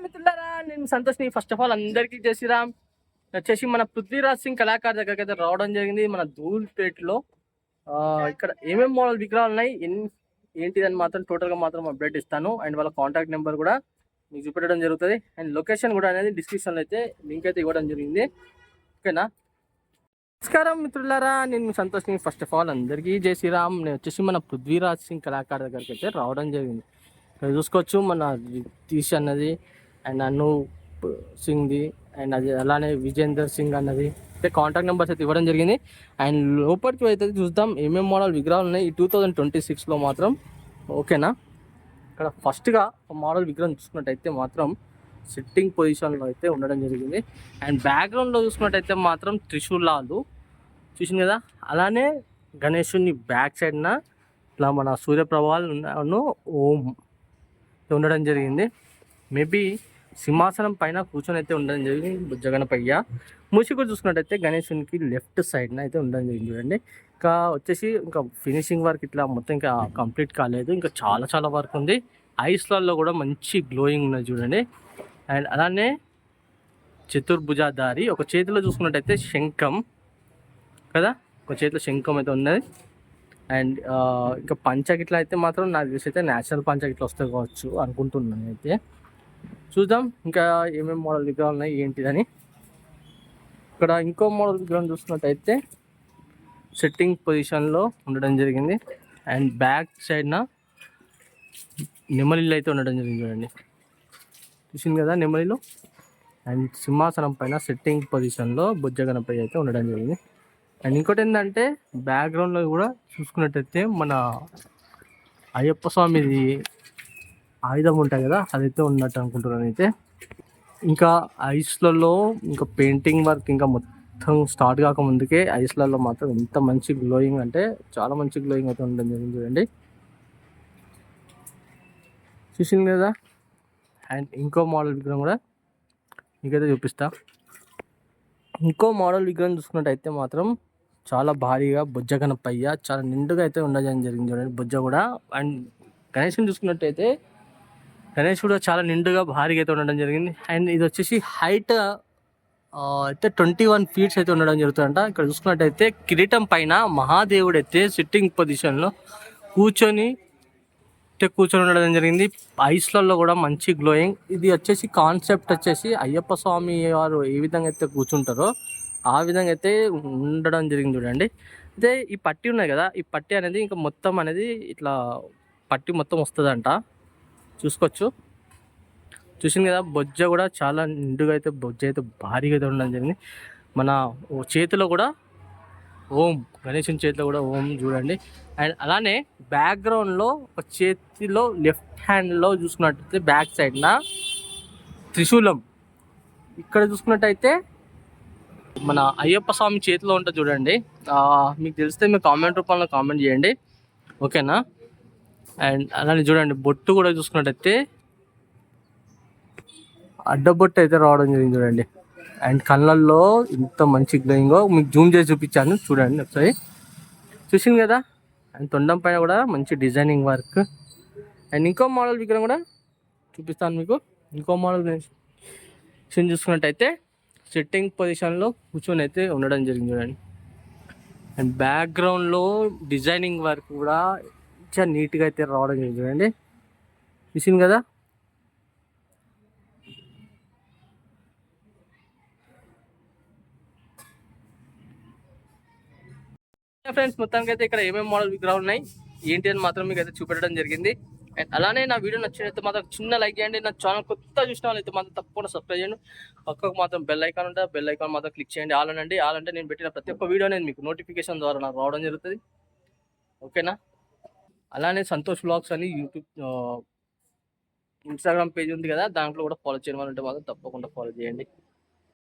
మిత్రులారా, నేను సంతోష్ని. First of all అందరికీ జై శ్రీరామ్. వచ్చేసి మన పృథ్వీరాజ్ సింగ్ కళాకారు దగ్గరికి అయితే రావడం జరిగింది మన ధూల్పేటలో. ఇక్కడ ఏమేమి మోడల్ విగ్రహాలు ఉన్నాయి ఏంటిదని మాత్రం టోటల్గా మాత్రం అప్డేట్ ఇస్తాను. అండ్ వాళ్ళ కాంటాక్ట్ నెంబర్ కూడా మీకు చూపెట్టడం జరుగుతుంది. అండ్ లొకేషన్ కూడా అనేది డిస్క్రిప్షన్లో అయితే లింక్ అయితే ఇవ్వడం జరిగింది. ఓకేనా. నమస్కారం మిత్రులారా, నేను సంతోష్ని. ఫస్ట్ ఆఫ్ ఆల్ అందరికీ జై శ్రీరామ్. నేను వచ్చేసి మన పృథ్వీరాజ్ సింగ్ కళాకారు దగ్గరికి అయితే రావడం జరిగింది. ఇక్కడ చూసుకోవచ్చు మన రితీష్ అన్నది అండ్ అనూప్ సింగ్ది అండ్ అది అలానే విజేందర్ సింగ్ అన్నది అయితే కాంటాక్ట్ నెంబర్స్ అయితే ఇవ్వడం జరిగింది. అండ్ లోపలికి అయితే చూద్దాం ఏమేమి మోడల్ విగ్రహాలు ఉన్నాయి ఈ 2026లో మాత్రం. ఓకేనా. ఇక్కడ ఫస్ట్గా మోడల్ విగ్రహం చూసుకున్నట్టయితే మాత్రం సిట్టింగ్ పొజిషన్లో అయితే ఉండడం జరిగింది. అండ్ బ్యాక్గ్రౌండ్లో చూసుకున్నట్టయితే మాత్రం త్రిశూలాలు చూసింది కదా. అలానే గణేశుని బ్యాక్ సైడ్న ఇట్లా మన సూర్యప్రభావాలు ఓం ఉండడం జరిగింది. మేబీ సింహాసనం పైన కూర్చొని అయితే ఉండడం జరిగింది బుజ్జగణపయ్య. మూసి కూడా చూసుకున్నట్టయితే గణేశునికి లెఫ్ట్ సైడ్న అయితే ఉండడం జరిగింది చూడండి. ఇంకా వచ్చేసి ఇంకా ఫినిషింగ్ వర్క్ ఇట్లా మొత్తం ఇంకా కంప్లీట్ కాలేదు, ఇంకా చాలా చాలా వర్క్ ఉంది. ఐస్లలో కూడా మంచి గ్లోయింగ్ ఉన్నది చూడండి. అండ్ అలానే చతుర్భుజాధారి, ఒక చేతిలో చూసుకున్నట్టయితే శంఖం కదా, ఒక చేతిలో శంఖం అయితే ఉన్నది. అండ్ ఇంకా పంచగిట్లా అయితే మాత్రం నాకు తెలిసి అయితే న్యాచురల్ పంచగిట్లా వస్తే కావచ్చు అనుకుంటున్నాను. అయితే చూద్దాం ఇంకా ఏమేమి మోడల్ విగ్రహాలు ఉన్నాయి ఏంటిదని. ఇక్కడ ఇంకో మోడల్ విగ్రహం చూసుకున్నట్టయితే సెట్టింగ్ పొజిషన్లో ఉండడం జరిగింది. అండ్ బ్యాక్ సైడ్న నెమలిలో అయితే ఉండడం జరిగింది చూడండి. చూసింది కదా నెమలిలో. అండ్ సింహాసనం పైన సెట్టింగ్ పొజిషన్లో బుజ్జగణపై అయితే ఉండడం జరిగింది. అండ్ ఇంకోటి ఏంటంటే బ్యాక్గ్రౌండ్లో కూడా చూసుకున్నట్టయితే మన అయ్యప్ప స్వామిది ఆయుధం ఉంటాయి కదా, అదైతే ఉన్నట్టు అనుకుంటున్నాను. అయితే ఇంకా ఐస్లలో ఇంకా పెయింటింగ్ వర్క్ ఇంకా మొత్తం స్టార్ట్ కాక ముందుకే ఐస్లలో మాత్రం ఎంత మంచి గ్లోయింగ్ అంటే చాలా మంచి గ్లోయింగ్ అయితే ఉండడం జరిగింది చూడండి. చూసింది కదా. అండ్ ఇంకో మోడల్ విగ్రహం కూడా మీకైతే చూపిస్తా. ఇంకో మోడల్ విగ్రహం చూసుకున్నట్టయితే మాత్రం చాలా భారీగా బుజ్జగణపయ్య చాలా నిండుగా అయితే ఉండడం జరిగింది చూడండి బుజ్జ కూడా. అండ్ గణేశుని చూసుకున్నట్టయితే గణేష్ కూడా చాలా నిండుగా భారీగా అయితే ఉండడం జరిగింది. అండ్ ఇది వచ్చేసి హైట్ అయితే 21 feet అయితే ఉండడం జరుగుతుందంట. ఇక్కడ చూసుకున్నట్టయితే కిరీటం పైన మహాదేవుడు అయితే సిట్టింగ్ పొజిషన్లో కూర్చొని ఉండడం జరిగింది. ఐస్లలో కూడా మంచి గ్లోయింగ్. ఇది వచ్చేసి కాన్సెప్ట్ వచ్చేసి అయ్యప్ప స్వామి వారు ఏ విధంగా అయితే కూర్చుంటారో ఆ విధంగా అయితే ఉండడం జరిగింది చూడండి. అయితే ఈ పట్టి ఉన్నది కదా, ఈ పట్టి అనేది ఇంకా మొత్తం అనేది ఇట్లా పట్టి మొత్తం వస్తుందంట. చూసుకోవచ్చు. చూసింది కదా బొజ్జ కూడా చాలా నిండుగా అయితే బొజ్జ అయితే భారీగా అయితే ఉండడం జరిగింది. మన చేతిలో కూడా ఓం, గణేశుని చేతిలో కూడా ఓం చూడండి. అండ్ అలానే బ్యాక్గ్రౌండ్లో ఒక చేతిలో లెఫ్ట్ హ్యాండ్లో చూసుకున్నట్టయితే బ్యాక్ సైడ్న త్రిశూలం. ఇక్కడ చూసుకున్నట్టయితే మన అయ్యప్ప స్వామి చేతిలో ఉంటుంది చూడండి. మీకు తెలిస్తే మీరు కామెంట్ రూపంలో కామెంట్ చేయండి. ఓకేనా. అండ్ అలానే చూడండి బొట్టు కూడా చూసుకున్నట్టయితే అడ్డబొట్టు అయితే రావడం జరిగింది చూడండి. అండ్ కళ్ళల్లో ఇంత మంచి గ్లోయింగో మీకు జూమ్ చేసి చూపించాను చూడండి ఒకసారి. చూసింది కదా. అండ్ తొండం పైన కూడా మంచి డిజైనింగ్ వర్క్. అండ్ ఇంకో మోడల్ విగ్రహం కూడా చూపిస్తాను మీకు. ఇంకో మోడల్ చూసుకున్నట్టయితే సిట్టింగ్ పొజిషన్లో కూర్చొని అయితే ఉండడం జరిగింది చూడండి. అండ్ బ్యాక్గ్రౌండ్లో డిజైనింగ్ వర్క్ కూడా చాలా నీట్గా అయితే రావడం జరిగింది చూడండి. చూసింది కదా. ఫ్రెండ్స్ మొత్తానికి అయితే ఇక్కడ ఏమేమి మోడల్ విగ్రహాలు ఉన్నాయి ఏంటి అని మాత్రం మీకు అయితే చూపెట్టడం జరిగింది. అండ్ అలానే నా వీడియో నచ్చినట్టు మాత్రం చిన్న లైక్ చేయండి. నా ఛానల్ కొత్త చూసిన వాళ్ళు అయితే మాత్రం తప్పకుండా సబ్స్క్రైబ్ చేయండి. పక్కకు మాత్రం బెల్ ఐకాన్ ఉంటుంది, బెల్ ఐకాన్ మాత్రం క్లిక్ చేయండి. ఆలండి అంటే నేను పెట్టిన ప్రతి ఒక్క వీడియో అనేది మీకు నోటిఫికేషన్ ద్వారా నాకు రావడం జరుగుతుంది. ఓకేనా. అలానే సంతోష్ వ్లాగ్స్ అని యూట్యూబ్ ఇన్స్టాగ్రామ్ పేజ్ ఉంది కదా, దాంట్లో కూడా ఫాలో చేయడం అంటే మాత్రం తప్పకుండా ఫాలో చేయండి.